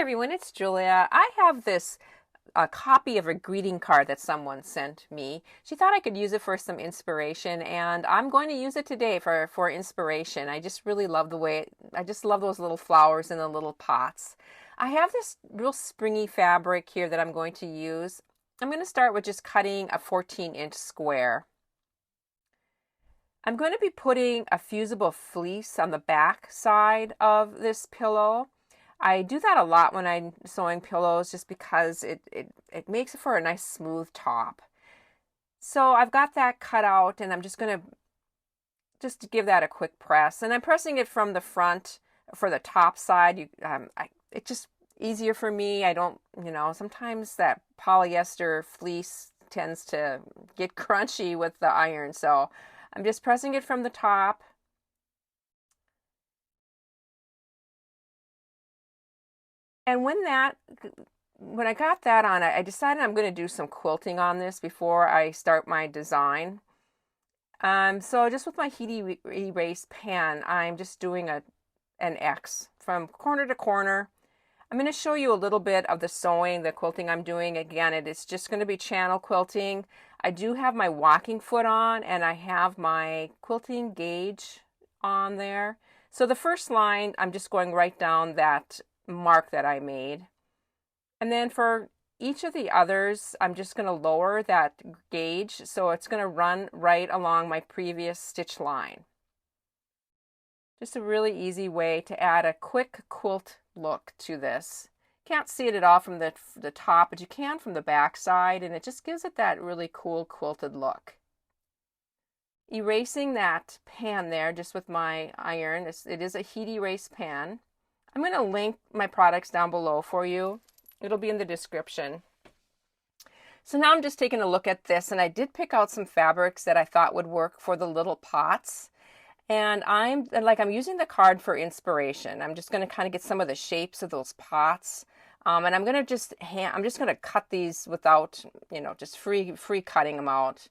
everyone, it's Julia. I have this a copy of a greeting card that someone sent me. She thought I could use it for some inspiration, and I'm going to use it today for inspiration. I just really love I just love those little flowers in the little pots. I have this real springy fabric here that I'm going to use. I'm going to start with just cutting a 14-inch square. I'm going to be putting a fusible fleece on the back side of this pillow. I do that a lot when I'm sewing pillows just because it makes it for a nice smooth top. So I've got that cut out, and I'm just going to give that a quick press. And I'm pressing it from the front for the top side. It's just easier for me. I don't, sometimes that polyester fleece tends to get crunchy with the iron. So I'm just pressing it from the top. And when I got that on, I decided I'm going to do some quilting on this before I start my design. So just with my heat erase pen, I'm just doing an X from corner to corner. I'm going to show you a little bit of the sewing, the quilting I'm doing. Again, it is just going to be channel quilting. I do have my walking foot on, and I have my quilting gauge on there. So the first line, I'm just going right down that mark that I made. And then for each of the others, I'm just going to lower that gauge so it's going to run right along my previous stitch line. Just a really easy way to add a quick quilt look to this. Can't see it at all from the top, but you can from the back side, and it just gives it that really cool quilted look. Erasing that pan there just with my iron. It is a heat erase pan. I'm going to link my products down below for you. It'll be in the description. So now I'm just taking a look at this, and I did pick out some fabrics that I thought would work for the little pots. And I'm using the card for inspiration. I'm just going to kind of get some of the shapes of those pots. And I'm going to I'm just going to cut these without, just free cutting them out.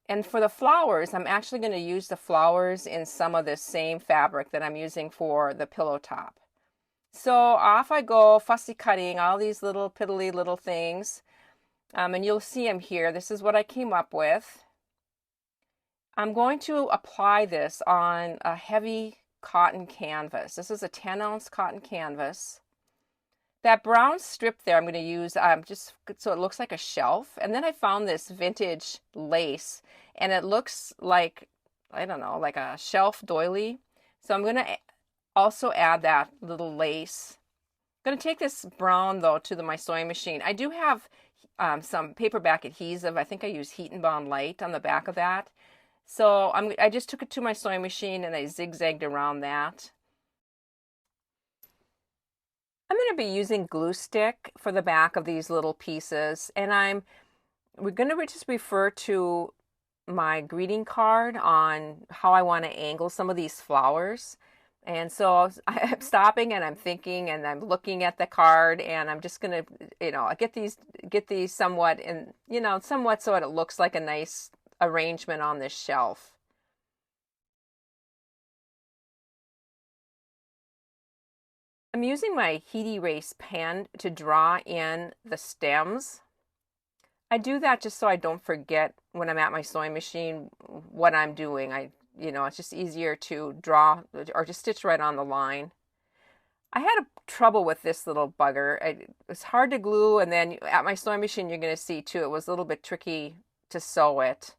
And for the flowers, I'm actually going to use the flowers in some of this same fabric that I'm using for the pillow top. So off I go, fussy cutting all these little piddly little things. And you'll see them here. This is what I came up with. I'm going to apply this on a heavy cotton canvas. This is a 10-ounce cotton canvas. That brown strip there I'm going to use just so it looks like a shelf. And then I found this vintage lace, and it looks like, I don't know, like a shelf doily. So I'm going to also add that little lace. I'm going to take this brown, though, to my sewing machine. I do have some paperback adhesive. I think I use Heat and Bond Light on the back of that. So I just took it to my sewing machine, and I zigzagged around that. I'm going to be using glue stick for the back of these little pieces, and we're going to just refer to my greeting card on how I want to angle some of these flowers. And so I'm stopping, and I'm thinking, and I'm looking at the card, and I'm just going to, get these somewhat somewhat so it looks like a nice arrangement on this shelf. I'm using my heat erase pen to draw in the stems. I do that just so I don't forget when I'm at my sewing machine what I'm doing. It's just easier to draw or just stitch right on the line. I had trouble with this little bugger. It was hard to glue, and then at my sewing machine you're going to see too, it was a little bit tricky to sew it.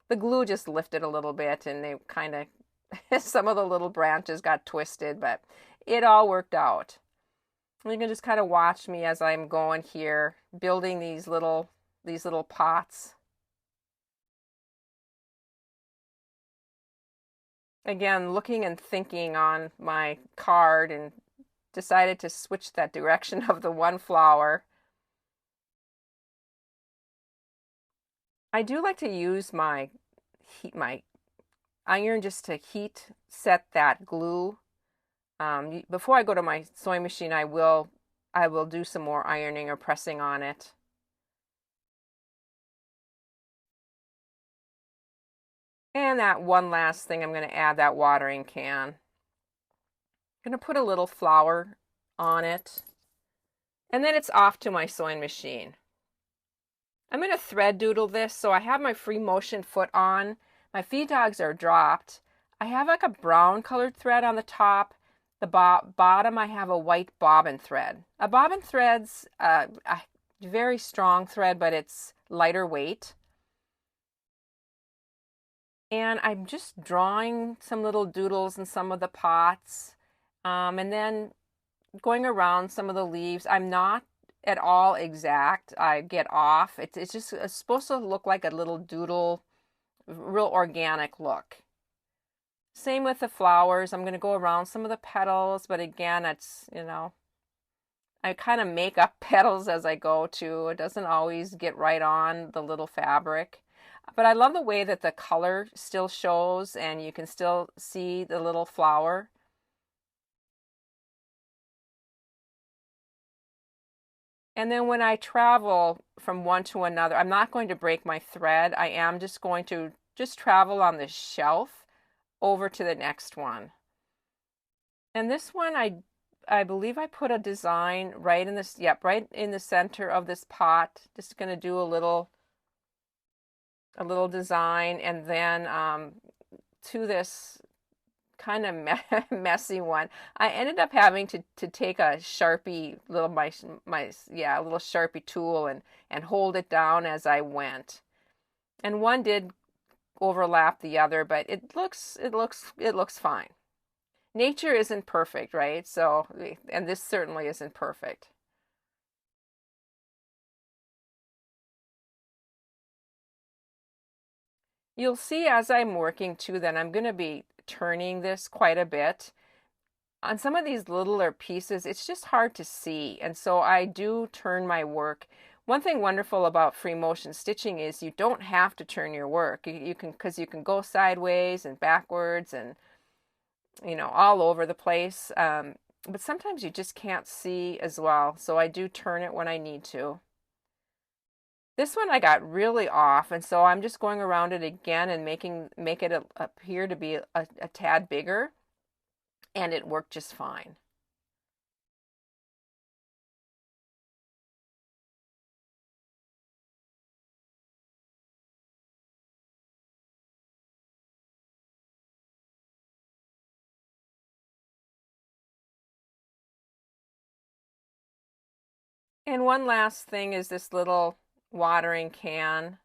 The glue just lifted a little bit, and they kind of, some of the little branches got twisted, but it all worked out. You can just kind of watch me as I'm going here, building these little pots. Again, looking and thinking on my card, and decided to switch that direction of the one flower. I do like to use my iron just to heat set that glue. Before I go to my sewing machine, I will do some more ironing or pressing on it. And that one last thing, I'm going to add that watering can. I'm going to put a little flower on it. And then it's off to my sewing machine. I'm going to thread doodle this. So I have my free motion foot on. My feed dogs are dropped. I have like a brown colored thread on the top. The bottom, I have a white bobbin thread. A bobbin thread's a very strong thread, but it's lighter weight. And I'm just drawing some little doodles in some of the pots, and then going around some of the leaves. I'm not at all exact. I get off. It's just it's supposed to look like a little doodle, real organic look. Same with the flowers. I'm going to go around some of the petals, but again, it's, I kind of make up petals as I go too. It doesn't always get right on the little fabric. But I love the way that the color still shows and you can still see the little flower. And then when I travel from one to another, I'm not going to break my thread. I am just going to just travel on the shelf over to the next one. And this one, I believe I put a design right in this, right in the center of this pot. Just going to do a little design, and then to this kind of messy one, I ended up having to take a Sharpie, a little Sharpie tool and hold it down as I went. And one did overlap the other, but it looks fine. Nature isn't perfect, right? So, and this certainly isn't perfect. You'll see as I'm working too that I'm going to be turning this quite a bit. On some of these littler pieces, it's just hard to see, and so I do turn my work. One thing wonderful about free motion stitching is you don't have to turn your work. You can, because you can go sideways and backwards and, all over the place. But sometimes you just can't see as well, so I do turn it when I need to. This one I got really off, and so I'm just going around it again and make it appear to be a tad bigger, and it worked just fine. And one last thing is this little watering can.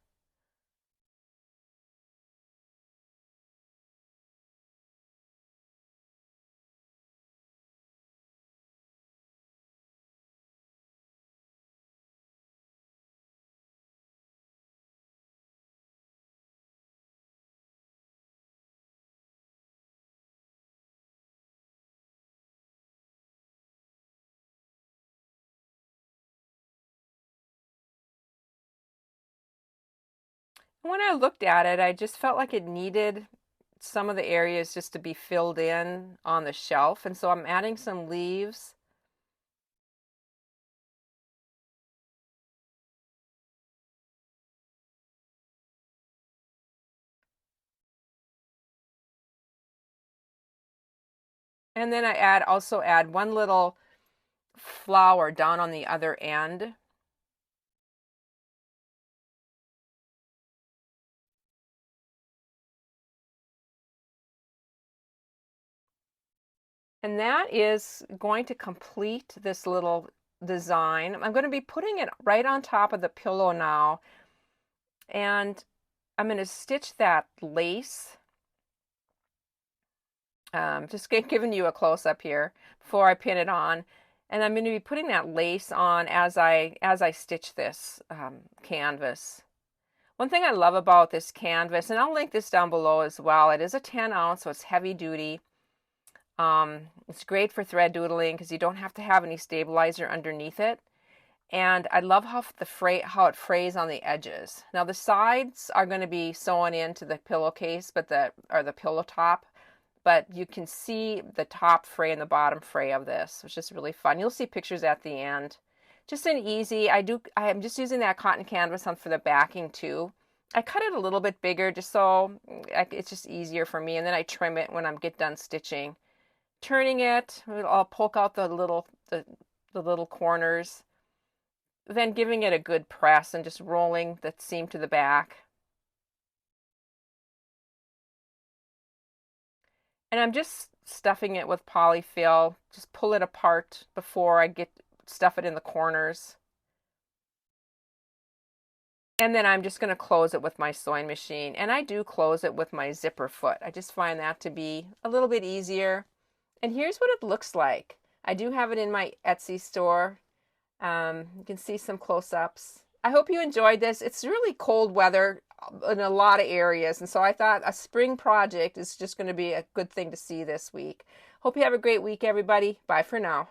When I looked at it, I just felt like it needed some of the areas just to be filled in on the shelf, and so I'm adding some leaves. And then I also add one little flower down on the other end. And that is going to complete this little design. I'm going to be putting it right on top of the pillow now. And I'm going to stitch that lace. Just giving you a close-up here before I pin it on. And I'm going to be putting that lace on as I stitch this canvas. One thing I love about this canvas, and I'll link this down below as well, it is a 10 ounce, so it's heavy duty. It's great for thread doodling because you don't have to have any stabilizer underneath it. And I love how it frays on the edges. Now the sides are going to be sewn into the pillowcase, or the pillow top, but you can see the top fray and the bottom fray of this, which is really fun. You'll see pictures at the end. Just an easy, I'm just using that cotton canvas for the backing too. I cut it a little bit bigger just so it's just easier for me, and then I trim it when I get done stitching. Turning it, I'll poke out the little the little corners, then giving it a good press and just rolling the seam to the back. And I'm just stuffing it with polyfill. Just pull it apart before I stuff it in the corners. And then I'm just going to close it with my sewing machine. And I do close it with my zipper foot. I just find that to be a little bit easier. And here's what it looks like. I do have it in my Etsy store. You can see some close-ups. I hope you enjoyed this. It's really cold weather in a lot of areas. And so I thought a spring project is just going to be a good thing to see this week. Hope you have a great week, everybody. Bye for now.